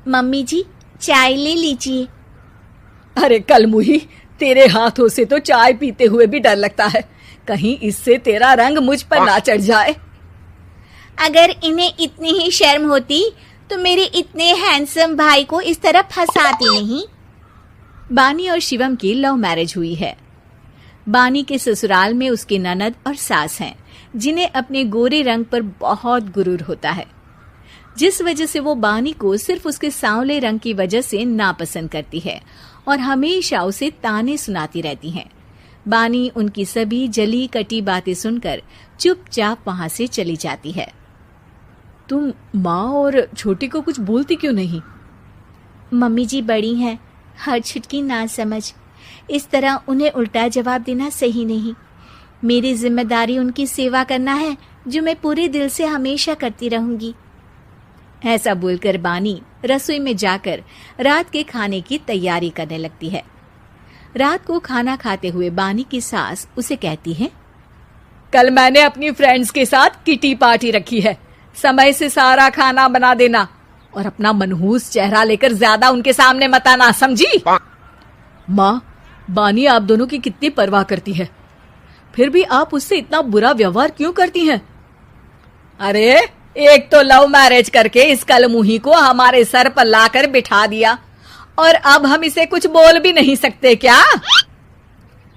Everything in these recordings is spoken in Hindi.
मम्मी जी, चाय ले लीजिए। अरे कलमुही, तेरे हाथों से तो चाय पीते हुए भी डर लगता है, कहीं इससे तेरा रंग मुझ पर ना चढ़ जाए। अगर इन्हें इतनी ही शर्म होती तो मेरे इतने हैंडसम भाई को इस तरह फंसाती नहीं। बानी और शिवम की लव मैरिज हुई है। बानी के ससुराल में उसकी ननद और सास हैं, जिन्हें अपने गोरे रंग पर बहुत गुरूर होता है, जिस वजह से वो बानी को सिर्फ उसके सांवले रंग की वजह से नापसंद करती है और हमेशा उसे ताने सुनाती रहती हैं। बानी उनकी सभी जली कटी बातें सुनकर चुपचाप वहां से चली जाती है। तुम माँ और छोटी को कुछ बोलती क्यों नहीं? मम्मी जी बड़ी हैं, हर छुटकी ना समझ, इस तरह उन्हें उल्टा जवाब देना सही नहीं। मेरी जिम्मेदारी उनकी सेवा करना है, जो मैं पूरे दिल से हमेशा करती रहूंगी। ऐसा बोलकर बानी रसोई में जाकर रात के खाने की तैयारी करने लगती है। रात को खाना खाते हुए बानी की सास उसे कहती है, कल मैंने अपनी फ्रेंड्स के साथ किटी पार्टी रखी है, समय से सारा खाना बना देना और अपना मनहूस चेहरा लेकर ज्यादा उनके सामने मत आना, समझी? माँ, बानी आप दोनों की कितनी परवाह करती है, फिर भी आप उससे इतना बुरा व्यवहार क्यों करती हैं? अरे एक तो लव मैरिज करके इस कलमुही को हमारे सर पर लाकर बिठा दिया और अब हम इसे कुछ बोल भी नहीं सकते क्या?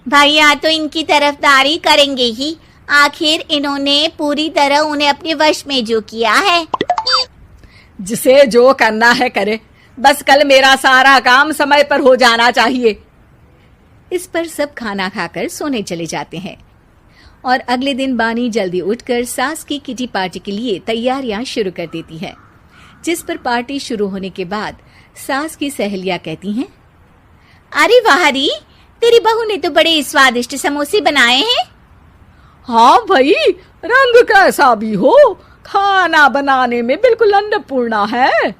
भैया तो इनकी तरफदारी करेंगे ही, आखिर इन्होंने पूरी तरह उन्हें अपने वश में जो किया है। जिसे जो करना है करे, बस कल मेरा सारा काम समय पर हो जाना चाहिए। इस पर सब खाना खाकर सोने चले जाते हैं और अगले दिन बानी जल्दी उठकर सास की किटी पार्टी के लिए तैयारियां शुरू कर देती है, जिस पर पार्टी शुरू होने के बाद सास की सहेलियां कहती हैं, अरे वाह री, तेरी बहू ने तो बड़े स्वादिष्ट समोसे बनाए हैं। हाँ भाई, रंग कैसा भी हो, खाना बनाने में बिल्कुल अन्नपूर्णा है।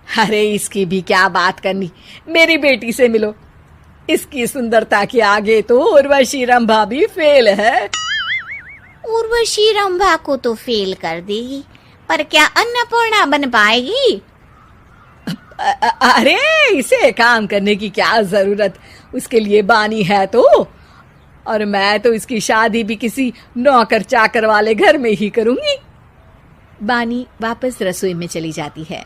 अरे इसकी भी क्या बात करनी, मेरी बेटी से मिलो, इसकी सुंदरता के आगे तो उर्वशी रंभा भी फेल है। उर्वशी रंभा को तो फेल कर देगी, पर क्या अन्नपूर्णा बन पाएगी? अरे इसे काम करने की क्या जरूरत, उसके लिए बानी है तो, और मैं तो इसकी शादी भी किसी नौकर चाकर वाले घर में ही करूंगी। बानी वापस रसोई में चली जाती है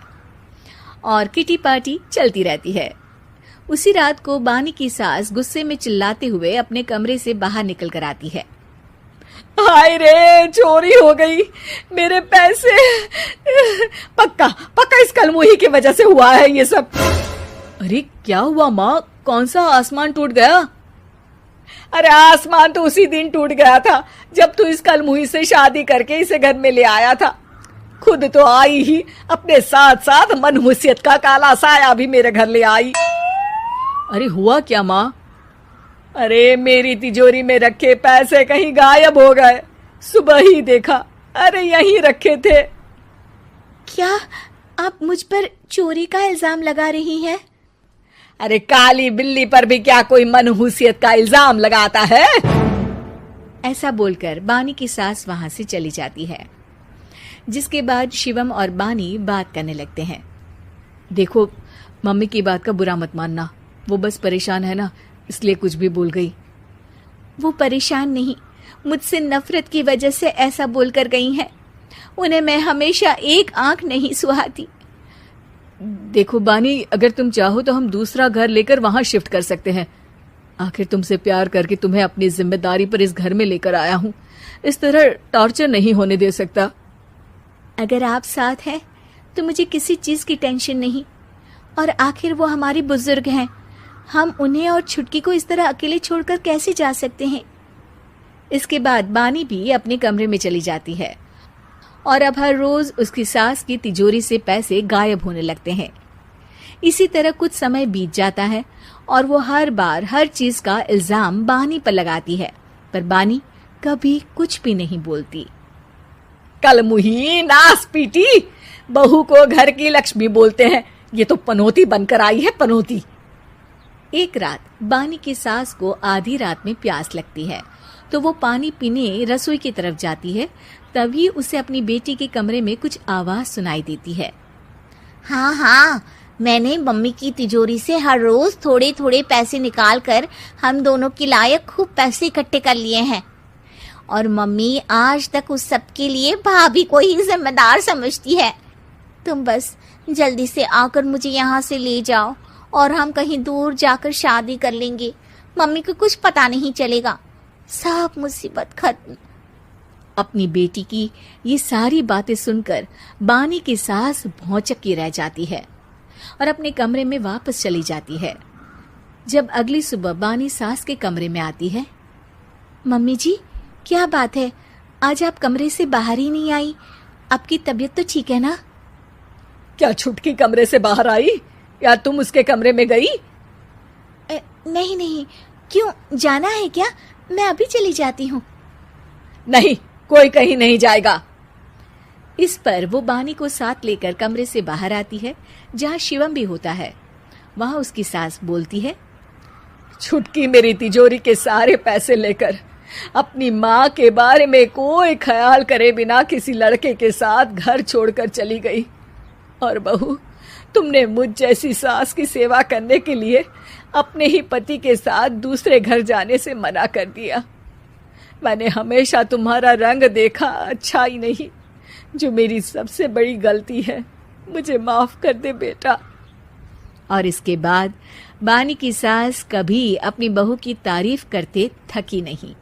और किटी पार्टी चलती रहती है। उसी रात को बानी की सास गुस्से में चिल्लाते हुए अपने कमरे से बाहर निकल कर आती है। हाय रे, चोरी हो गई मेरे पैसे, पक्का पक्का इस कलमुही की वजह से हुआ है ये सब। अरे क्या हुआ माँ, कौन सा आसमान टूट गया? अरे आसमान तो उसी दिन टूट गया था जब तू इस कलमुही से शादी करके इसे घर में ले आया था। खुद तो आई ही, अपने साथ साथ मनहूसियत का काला साया भी मेरे घर ले आई। अरे हुआ क्या माँ? अरे मेरी तिजोरी में रखे पैसे कहीं गायब हो गए, सुबह ही देखा, अरे यहीं रखे थे। क्या आप मुझ पर चोरी का इल्जाम लगा रही हैं? अरे काली बिल्ली पर भी क्या कोई मनहूसियत का इल्जाम लगाता है? ऐसा बोलकर बानी की सास वहां से चली जाती है, जिसके बाद शिवम और बानी बात करने लगते हैं। देखो, मम्मी की बात का बुरा मत मानना, वो बस परेशान है ना, इसलिए कुछ भी बोल गई। वो परेशान नहीं, मुझसे नफरत की वजह से ऐसा बोलकर गई हैं। उन्हें मैं हमेशा एक आंख नहीं सुहाती। देखो बानी, अगर तुम चाहो तो हम दूसरा घर लेकर वहां शिफ्ट कर सकते हैं। आखिर तुमसे प्यार करके तुम्हें अपनी जिम्मेदारी पर इस घर में लेकर आया हूँ, इस तरह टॉर्चर नहीं होने दे सकता। अगर आप साथ हैं तो मुझे किसी चीज की टेंशन नहीं, और आखिर वो हमारी बुजुर्ग हैं, हम उन्हें और छुटकी को इस तरह अकेले छोड़कर कैसे जा सकते हैं। इसके बाद बानी भी अपने कमरे में चली जाती है और अब हर रोज उसकी सास की तिजोरी से पैसे गायब होने लगते हैं। इसी तरह कुछ समय बीत जाता है और वो हर बार हर चीज का इल्जाम बानी पर लगाती है, पर बानी कभी कुछ भी नहीं बोलती। कलमुही नास पीटी, बहू को घर की लक्ष्मी बोलते हैं, ये तो पनौती बनकर आई है, पनौती। एक रात बानी की सास को आधी रात में प्यास लगती है, तो वो पानी पीने रसोई की तरफ जाती है। तभी उसे अपनी बेटी के कमरे में कुछ आवाज सुनाई देती है। हाँ हाँ, मैंने मम्मी की तिजोरी से हर रोज थोड़े थोड़े पैसे निकाल कर हम दोनों के लायक खूब पैसे इकट्ठे कर लिए हैं। और मम्मी आज तक उस सब के लिए भाभी को ही जिम्मेदार समझती है। तुम बस जल्दी से आकर मुझे यहाँ से ले जाओ और हम कहीं दूर जाकर शादी कर लेंगे। मम्मी को कुछ पता नहीं चलेगा, सब मुसीबत खत्म। अपनी बेटी की ये सारी बातें सुनकर बानी की सास भौंचक्की रह जाती है और अपने कमरे में वापस चली जाती है। जब अगली सुबह बानी सास के कमरे में आती है, मम्मी जी, क्या बात है, आज आप कमरे से बाहर ही नहीं आई? आपकी तबीयत तो ठीक है ना? क्या छुटकी कमरे से बाहर आई या तुम उसके कमरे में गई? नहीं नहीं, क्यों, जाना है क्या? मैं अभी चली जाती हूँ। नहीं, कोई कहीं नहीं जाएगा। इस पर वो बानी को साथ लेकर कमरे से बाहर आती है, जहाँ शिवम भी होता है। वहां उसकी सास बोलती है, छुटकी मेरी तिजोरी के सारे पैसे लेकर अपनी माँ के बारे में कोई ख्याल करे बिना किसी लड़के के साथ घर छोड़कर चली गई। और बहू, तुमने मुझ जैसी सास की सेवा करने के लिए अपने ही पति के साथ दूसरे घर जाने से मना कर दिया। मैंने हमेशा तुम्हारा रंग देखा अच्छा ही नहीं, जो मेरी सबसे बड़ी गलती है। मुझे माफ कर दे बेटा। और इसके बाद बानी की सास कभी अपनी बहू की तारीफ करते थकी नहीं।